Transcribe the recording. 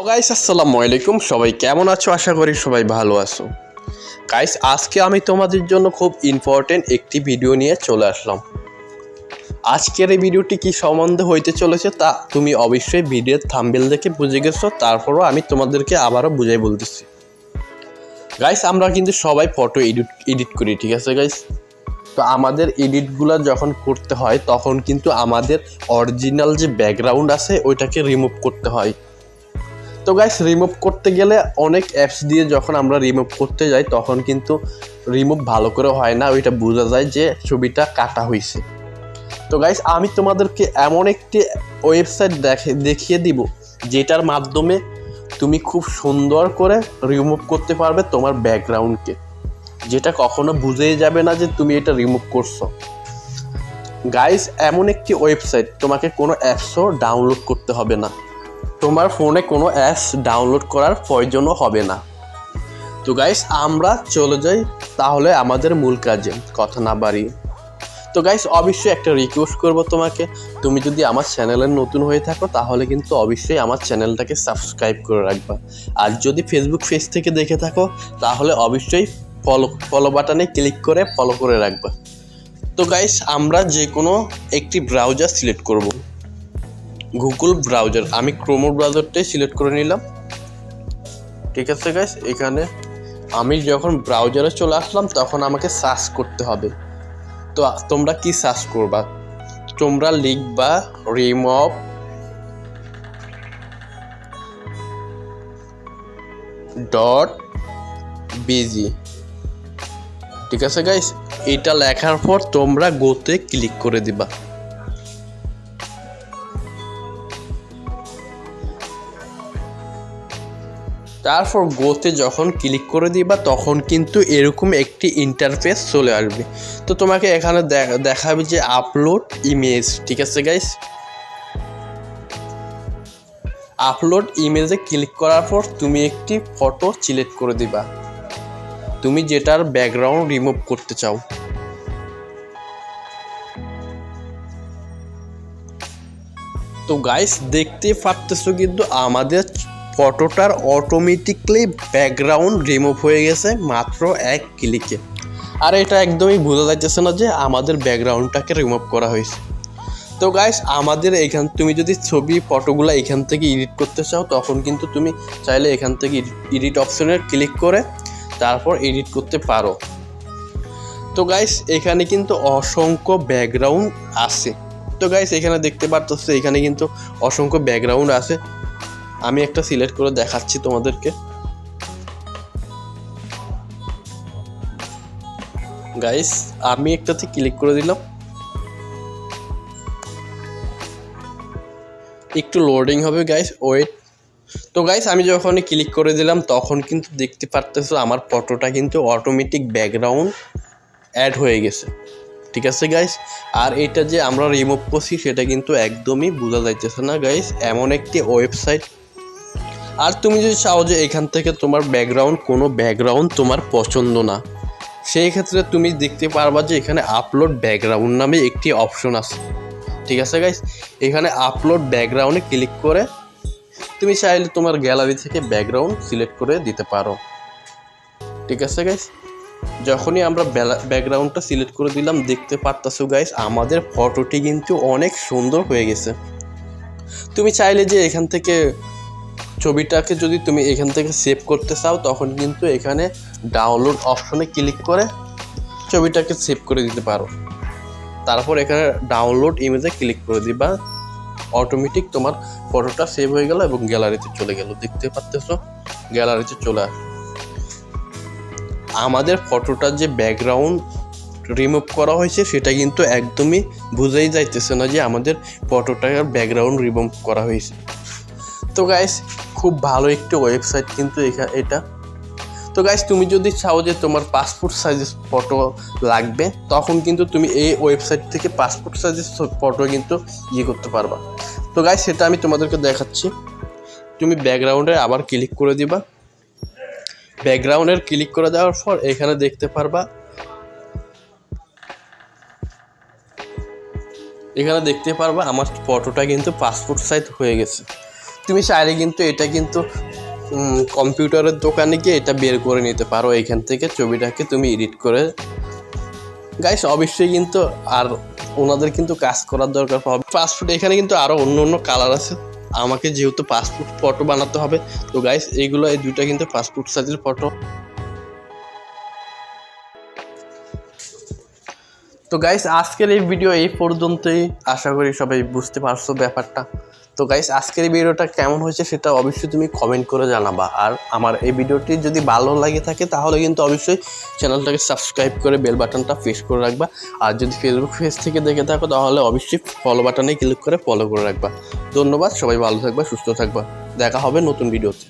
Guys আসসালামু আলাইকুম, সবাই কেমন আছো? আশা করি সবাই ভালো আছো। গাইস আজকে আমি তোমাদের জন্য খুব ইম্পর্টেন্ট একটি ভিডিও নিয়ে চলে আসলাম। আজকের এই ভিডিওটি কি সম্বন্ধে হইতে চলেছে তা তুমি অবশ্যই ভিডিওর থাম্বনেল দেখে বুঝে গেছো, তারপরও আমি তোমাদেরকে আবারও বুঝাই বলতেছি। গাইস আমরা কিন্তু সবাই ফটো এডিট করি, ঠিক আছে গাইস? তো আমাদের এডিটগুলো যখন করতে হয় তখন কিন্তু আমাদের অরিজিনাল যে ব্যাকগ্রাউন্ড আছে ওইটাকে রিমুভ করতে হয়। তো গাইস রিমুভ করতে গেলে অনেক অ্যাপস দিয়ে যখন আমরা রিমুভ করতে যাই তখন কিন্তু রিমুভ ভালো করে হয় না, ওইটা বোঝা যায় যে ছবিটা কাটা হয়েছে। তো গাইস আমি তোমাদেরকে এমন একটি ওয়েবসাইট দেখিয়ে দিব যেটার মাধ্যমে তুমি খুব সুন্দর করে রিমুভ করতে পারবে তোমার ব্যাকগ্রাউন্ডকে, যেটা কখনো বুঝেই যাবে না যে তুমি এটা রিমুভ করছো। গাইস এমন একটি ওয়েবসাইট, তোমাকে কোনো অ্যাপসও ডাউনলোড করতে হবে না, তোমার ফোনে কোনো অ্যাপস ডাউনলোড করার প্রয়োজনও হবে না। তো গাইস আমরা চলে যাই তাহলে আমাদের মূল কাজে, কথা না বাড়িয়ে। তো গাইস অবশ্যই একটা রিকোয়েস্ট করবো তোমাকে, তুমি যদি আমার চ্যানেলে নতুন হয়ে থাকো তাহলে কিন্তু অবশ্যই আমার চ্যানেলটাকে সাবস্ক্রাইব করে রাখবা। আর যদি ফেসবুক পেজ থেকে দেখে থাকো তাহলে অবশ্যই ফলো বাটনে ক্লিক করে ফলো করে রাখবা। তো গাইস আমরা যে কোনো একটি ব্রাউজার সিলেক্ট করব, গুগল ব্রাউজার, আমি ক্রোম ব্রাউজারটাই সিলেক্ট করে নিলাম, ঠিক আছে গাইস? এখানে আমি যখন ব্রাউজারে চলে আসলাম তখন আমাকে সার্চ করতে হবে। তো তোমরা কি সার্চ করবা? তোমরা লিখবা রিমুভ .bg, ঠিক আছে গাইস? এটা লেখার পর তোমরা গোতে ক্লিক করে দিবা। তারপর গোতে যখন ক্লিক করে দিবা তখন কিন্তু এরকম একটি ইন্টারফেস চলে আসবে। তো তোমাকে এখানে দেখাবে যে আপলোড ইমেজ, ঠিক আছে গাইস? আপলোড ইমেজে ক্লিক করার পর তুমি একটি ফটো সিলেক্ট করে দিবা, তুমি যেটার ব্যাকগ্রাউন্ড রিমুভ করতে চাও। তো গাইস দেখতে পারতেছো কিন্তু আমাদের ফটোটার অটোমেটিকলি ব্যাকগ্রাউন্ড রিমুভ হয়ে গেছে মাত্র এক ক্লিকে। আর এটা একদমই বোঝা যাচ্ছে না যে আমাদের ব্যাকগ্রাউন্ডটাকে রিমুভ করা হয়েছে। তো গাইস আমাদের তুমি যদি ছবি ফটোগুলো এখান থেকে এডিট করতে চাও তখন কিন্তু তুমি চাইলে এখান থেকে এডিট অপশনে ক্লিক করে তারপর এডিট করতে পারো। তো গাইস এখানে কিন্তু অসংখ্য ব্যাকগ্রাউন্ড আছে। তো গাইস এখানে দেখতে পারতেছো এখানে কিন্তু অসংখ্য ব্যাকগ্রাউন্ড আছে, আমি একটা সিলেক্ট করে দেখাচ্ছি তোমাদেরকে। গাইস আমি একটাতে ক্লিক করে দিলাম, একটু লোডিং হবে গাইস, ওয়েট। তো গাইস আমি যখন ক্লিক করে দিলাম তখন কিন্তু দেখতে পারতেছো আমার ফটোটা কিন্তু অটোমেটিক ব্যাকগ্রাউন্ড অ্যাড হয়ে গেছে, ঠিক আছে গাইস? আর এটা যে আমরা রিমুভ করছি সেটা কিন্তু একদমই বোঝা যাইতেছে না গাইস, এমন একটি ওয়েবসাইট। আর তুমি যদি চাও যে এখান থেকে তোমার কোনো ব্যাকগ্রাউন্ড তোমার পছন্দ না, সেই ক্ষেত্রে তুমি দেখতে পারবা যে এখানে আপলোড ব্যাকগ্রাউন্ড নামে একটি অপশন আছে, ঠিক আছে গাইস? এখানে আপলোড ব্যাকগ্রাউন্ডে ক্লিক করে তুমি চাইলে তোমার গ্যালারি থেকে ব্যাকগ্রাউন্ড সিলেক্ট করে দিতে পারো, ঠিক আছে গাইস? যখনই আমরা ব্যাকগ্রাউন্ডটা সিলেক্ট করে দিলাম দেখতে পারতেছো গাইস আমাদের ফটোটি কিন্তু অনেক সুন্দর হয়ে গেছে। তুমি চাইলে যে এখান থেকে ছবিটাকে যদি তুমি এখান থেকে সেভ করতে চাও তখন কিন্তু এখানে ডাউনলোড অপশনে ক্লিক করে ছবিটাকে সেভ করে দিতে পারো। তারপর এখানে ডাউনলোড ইমেজে ক্লিক করে দিবা, অটোমেটিক তোমার ফটোটা সেভ হয়ে গেল এবং গ্যালারিতে চলে গেল। দেখতে পাচ্তেছো গ্যালারিতে চলে আসে। আমাদের ফটোটার যে ব্যাকগ্রাউন্ড রিমুভ করা হয়েছে সেটা কিন্তু একদমই বুঝেই যাইতেছে না যে আমাদের ফটোটার ব্যাকগ্রাউন্ড রিমুভ করা হয়েছে। তো গাইস খুব ভালো একটি ওয়েবসাইট কিন্তু এটা। তো গাইস তুমি যদি চাও যে তোমার পাসপোর্ট সাইজের ফটো লাগবে তখন কিন্তু তুমি এই ওয়েবসাইট থেকে পাসপোর্ট সাইজের ফটো কিন্তু করতে পারবা। তো গাইস সেটা আমি তোমাদেরকে দেখাচ্ছি। তুমি ব্যাকগ্রাউন্ডে আবার ক্লিক করে দিবা, ব্যাকগ্রাউন্ডের ক্লিক করে দেওয়ার পর এখানে দেখতে পারবা, এখানে দেখতে পারবা আমার ফটোটা কিন্তু পাসপোর্ট সাইজ হয়ে গেছে। তুমি চাইলে কিন্তু এটা কিন্তু কম্পিউটারের দোকানে গিয়ে এটা বের করে নিতে পারো। এখান থেকে ছবিটাকে তুমি এডিট করে গাইস অবশ্যই কিন্তু আর ওনাদের কিন্তু কাজ করার দরকার হবে। পাসপোর্ট এখানে কিন্তু আরও অন্য অন্য কালার আছে। আমাকে যেহেতু পাসপোর্ট ফটো বানাতে হবে, তো গাইস এইগুলো এই দুইটা কিন্তু পাসপোর্ট সাইজের ফটো। তো গাইস আজকের এই ভিডিও এই পর্যন্তই, আশা করি সবাই বুঝতে পারছো ব্যাপারটা। তো গাইস আজকের এই ভিডিওটা কেমন হয়েছে সেটা অবশ্যই তুমি কমেন্ট করে জানাবা। আর আমার এই ভিডিওটি যদি ভালো লাগে থাকে তাহলে কিন্তু অবশ্যই চ্যানেলটাকে সাবস্ক্রাইব করে বেল বাটনটা প্রেস করে রাখবা। আর যদি ফেসবুক পেজ থেকে দেখে থাকো তাহলে অবশ্যই ফলো বাটনে ক্লিক করে ফলো করে রাখবা। ধন্যবাদ, সবাই ভালো থাকবা, সুস্থ থাকবা, দেখা হবে নতুন ভিডিওতে।